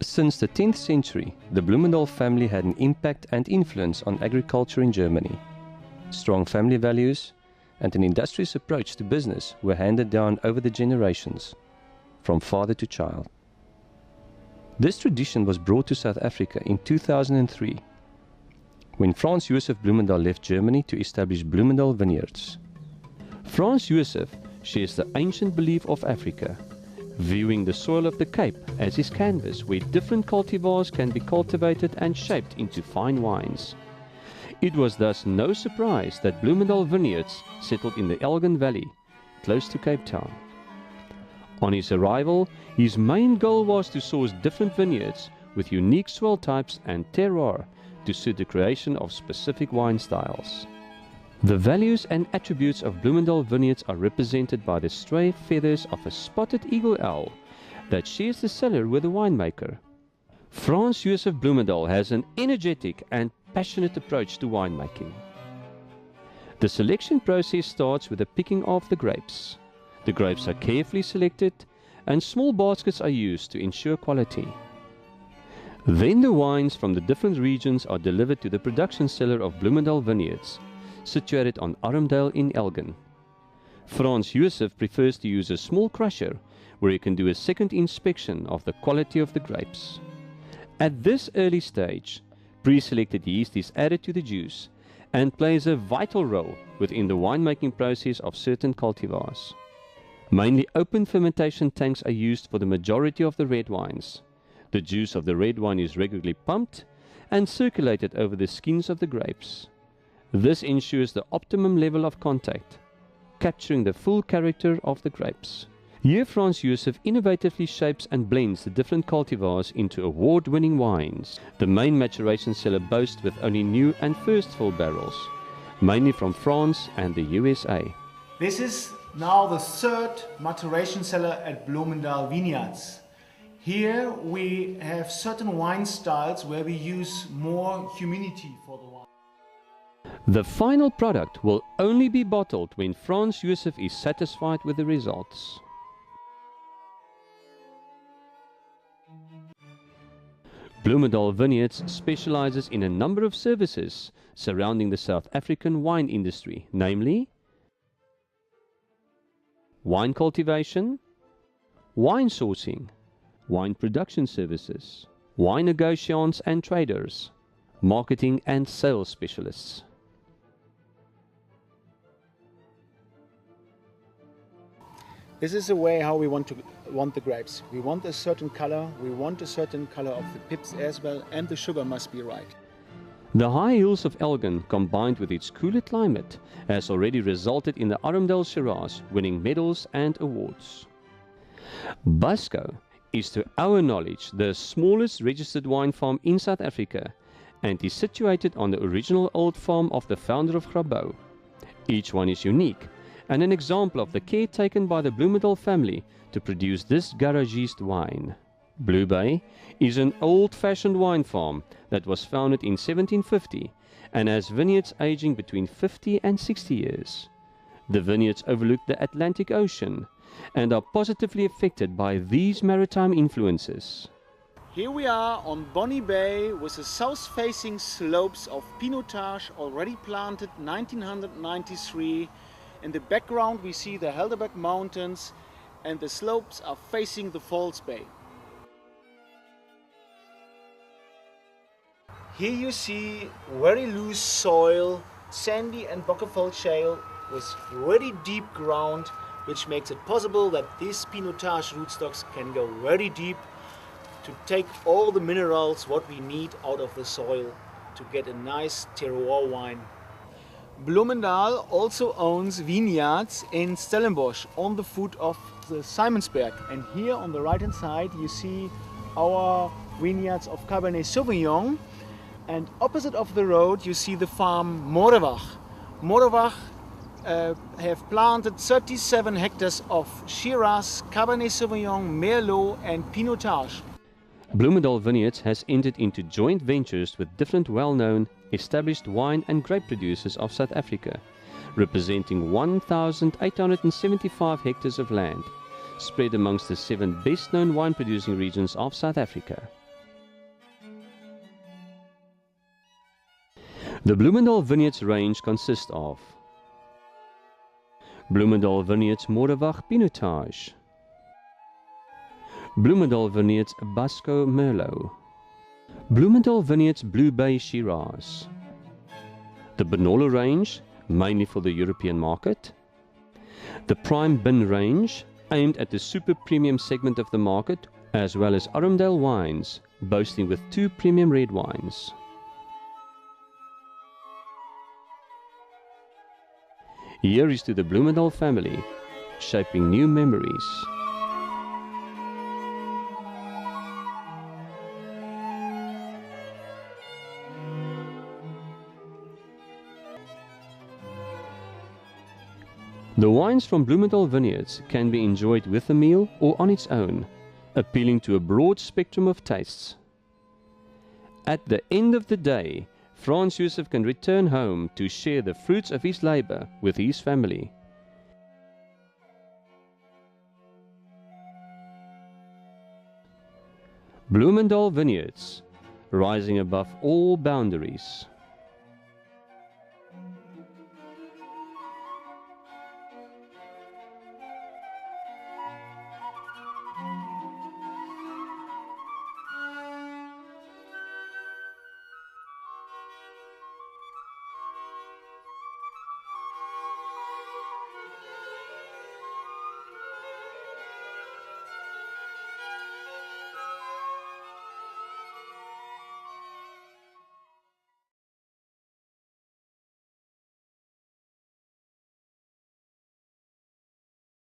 Since the 10th century, the Blomendahl family had an impact and influence on agriculture in Germany. Strong family values and an industrious approach to business were handed down over the generations, from father to child. This tradition was brought to South Africa in 2003, when Franz Josef Blomendahl left Germany to establish Blomendahl Vineyards. Franz Josef shares the ancient belief of Africa, viewing the soil of the Cape as his canvas where different cultivars can be cultivated and shaped into fine wines. It was thus no surprise that Blomendahl Vineyards settled in the Elgin Valley, close to Cape Town. On his arrival, his main goal was to source different vineyards with unique soil types and terroir to suit the creation of specific wine styles. The values and attributes of Blomendahl Vineyards are represented by the stray feathers of a spotted eagle owl that shares the cellar with the winemaker. Franz Josef Blomendahl has an energetic and passionate approach to winemaking. The selection process starts with the picking of the grapes. The grapes are carefully selected and small baskets are used to ensure quality. Then the wines from the different regions are delivered to the production cellar of Blomendahl Vineyards, situated on Armdale in Elgin. Franz Josef prefers to use a small crusher where he can do a second inspection of the quality of the grapes. At this early stage, pre-selected yeast is added to the juice and plays a vital role within the winemaking process of certain cultivars. Mainly open fermentation tanks are used for the majority of the red wines. The juice of the red wine is regularly pumped and circulated over the skins of the grapes. This ensures the optimum level of contact, capturing the full character of the grapes. Here Franz Josef innovatively shapes and blends the different cultivars into award-winning wines. The main maturation cellar boasts with only new and first fill barrels, mainly from France and the USA. This is now the third maturation cellar at Blomendahl Vineyards. Here we have certain wine styles where we use more humidity for the wine. The final product will only be bottled when Franz Josef is satisfied with the results. Blomendahl Vineyards specializes in a number of services surrounding the South African wine industry, namely wine cultivation, wine sourcing, wine production services, wine negotiants and traders, marketing and sales specialists. This is the way how we want the grapes. We want a certain color, we want a certain color of the pips as well, and the sugar must be right. The high hills of Elgin, combined with its cooler climate, has already resulted in the Armdale Shiraz winning medals and awards. Busco is, to our knowledge, the smallest registered wine farm in South Africa and is situated on the original old farm of the founder of Grabouw. Each one is unique and an example of the care taken by the Blomendahl family to produce this garagiste wine. Blue Bay is an old-fashioned wine farm that was founded in 1750 and has vineyards aging between 50 and 60 years. The vineyards overlook the Atlantic Ocean and are positively affected by these maritime influences. Here we are on Bonny Bay with the south-facing slopes of Pinotage already planted 1993. In the background we see the Helderberg Mountains and the slopes are facing the Falls Bay. Here you see very loose soil, sandy and Bockefeld shale with very deep ground, which makes it possible that these Pinotage rootstocks can go very deep to take all the minerals what we need out of the soil to get a nice terroir wine. Blomendahl also owns vineyards in Stellenbosch on the foot of the Simonsberg, and here on the right hand side you see our vineyards of Cabernet Sauvignon, and opposite of the road you see the farm Morewach. Morewach have planted 37 hectares of Shiraz, Cabernet Sauvignon, Merlot and Pinotage. Blomendahl Vineyards has entered into joint ventures with different well-known established wine and grape producers of South Africa, representing 1,875 hectares of land, spread amongst the 7 best-known wine-producing regions of South Africa. The Blomendahl Vineyards range consists of Blomendahl Vineyards Moravach Pinotage, Blomendahl Vineyards Basco Merlot, Blomendahl Vineyards Blue Bay Shiraz, the Benalla range, mainly for the European market, the Prime Bin range, aimed at the super premium segment of the market, as well as Arundel wines, boasting with 2 premium red wines. Here is to the Blomendahl family, shaping new memories. The wines from Blomendahl Vineyards can be enjoyed with a meal or on its own, appealing to a broad spectrum of tastes. At the end of the day, Franz Josef can return home to share the fruits of his labor with his family. Blomendahl Vineyards, rising above all boundaries.